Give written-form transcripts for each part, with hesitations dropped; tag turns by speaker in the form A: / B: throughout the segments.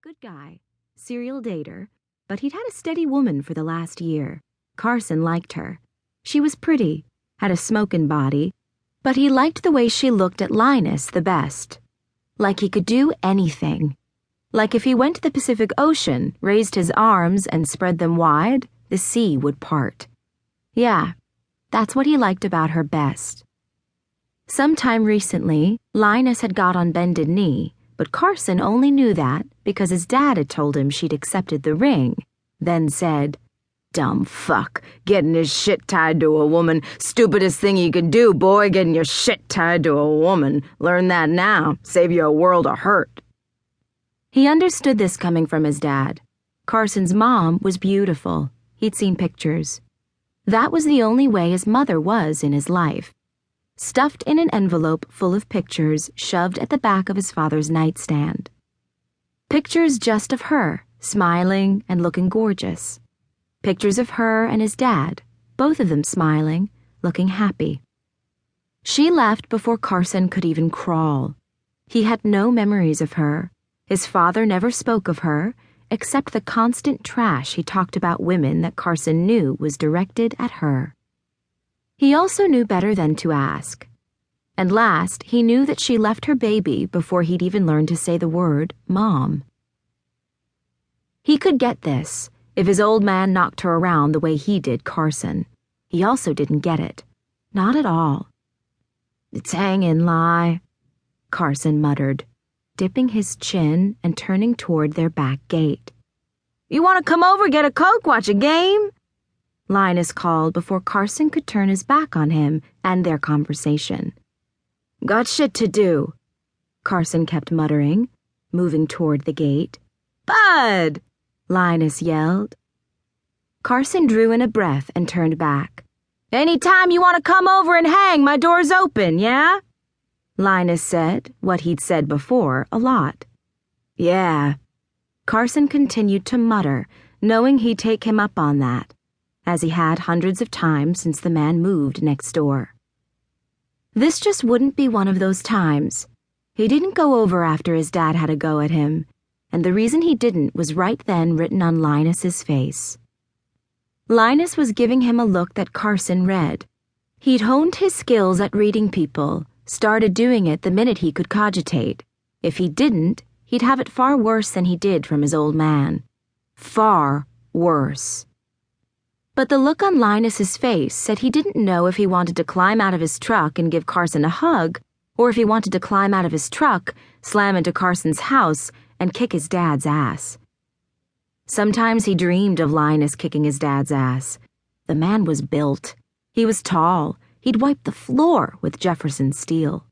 A: Good guy, serial dater, but he'd had a steady woman for the last year. Carson liked her. She was pretty, had a smokin' body, but he liked the way she looked at Linus the best. Like he could do anything. Like if he went to the Pacific Ocean, raised his arms, and spread them wide, the sea would part. Yeah, that's what he liked about her best. Sometime recently, Linus had got on bended knee, but Carson only knew that because his dad had told him she'd accepted the ring, then said, "Dumb fuck, getting his shit tied to a woman. Stupidest thing you can do, boy, getting your shit tied to a woman. Learn that now, save you a world of hurt." He understood this coming from his dad. Carson's mom was beautiful. He'd seen pictures. That was the only way his mother was in his life. Stuffed in an envelope full of pictures shoved at the back of his father's nightstand. Pictures just of her, smiling and looking gorgeous. Pictures of her and his dad, both of them smiling, looking happy. She left before Carson could even crawl. He had no memories of her. His father never spoke of her, except the constant trash he talked about women that Carson knew was directed at her. He also knew better than to ask. And last, he knew that she left her baby before he'd even learned to say the word Mom. He could get this if his old man knocked her around the way he did Carson. He also didn't get it. Not at all. "It's hanging, Li," Carson muttered, dipping his chin and turning toward their back gate. "You want to come over, get a Coke, watch a game?" Linus called before Carson could turn his back on him and their conversation. "Got shit to do," Carson kept muttering, moving toward the gate. "Bud!" Linus yelled. Carson drew in a breath and turned back. "Any time you want to come over and hang, my door's open, yeah?" Linus said what he'd said before a lot. "Yeah." Carson continued to mutter, knowing he'd take him up on that, as he had hundreds of times since the man moved next door. This just wouldn't be one of those times. He didn't go over after his dad had a go at him, and the reason he didn't was right then written on Linus's face. Linus was giving him a look that Carson read. He'd honed his skills at reading people, started doing it the minute he could cogitate. If he didn't, he'd have it far worse than he did from his old man. Far worse. But the look on Linus's face said he didn't know if he wanted to climb out of his truck and give Carson a hug, or if he wanted to climb out of his truck, slam into Carson's house, and kick his dad's ass. Sometimes he dreamed of Linus kicking his dad's ass. The man was built. He was tall. He'd wipe the floor with Carson Steele.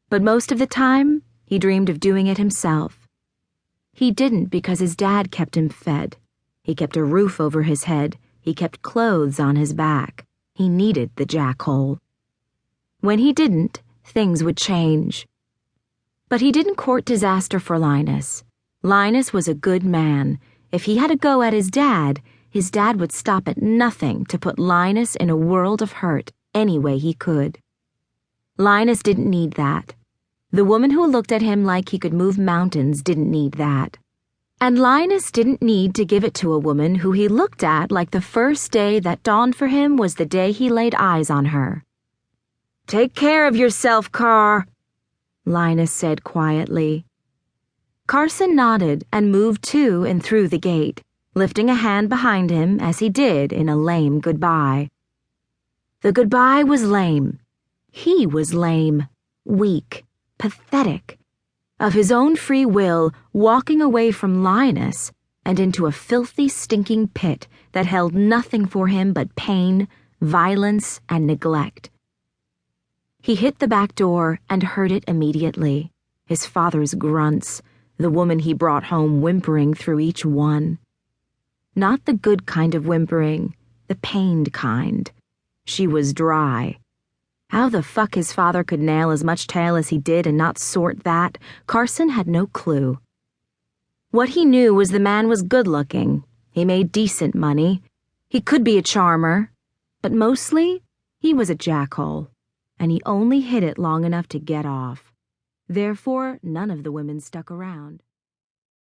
A: But most of the time, he dreamed of doing it himself. He didn't because his dad kept him fed. He kept a roof over his head. He kept clothes on his back. He needed the jackhole. When he didn't, things would change. But he didn't court disaster for Linus. Linus was a good man. If he had a go at his dad would stop at nothing to put Linus in a world of hurt any way he could. Linus didn't need that. The woman who looked at him like he could move mountains didn't need that. And Linus didn't need to give it to a woman who he looked at like the first day that dawned for him was the day he laid eyes on her. "Take care of yourself, Car," Linus said quietly. Carson nodded and moved to and through the gate, lifting a hand behind him as he did in a lame goodbye. The goodbye was lame. He was lame, weak, pathetic. Of his own free will, walking away from Linus and into a filthy, stinking pit that held nothing for him but pain, violence, and neglect. He hit the back door and heard it immediately. His father's grunts, the woman he brought home whimpering through each one. Not the good kind of whimpering, the pained kind. She was dry. How the fuck his father could nail as much tail as he did and not sort that, Carson had no clue. What he knew was the man was good-looking. He made decent money. He could be a charmer. But mostly, he was a jackhole. And he only hid it long enough to get off. Therefore, none of the women stuck around.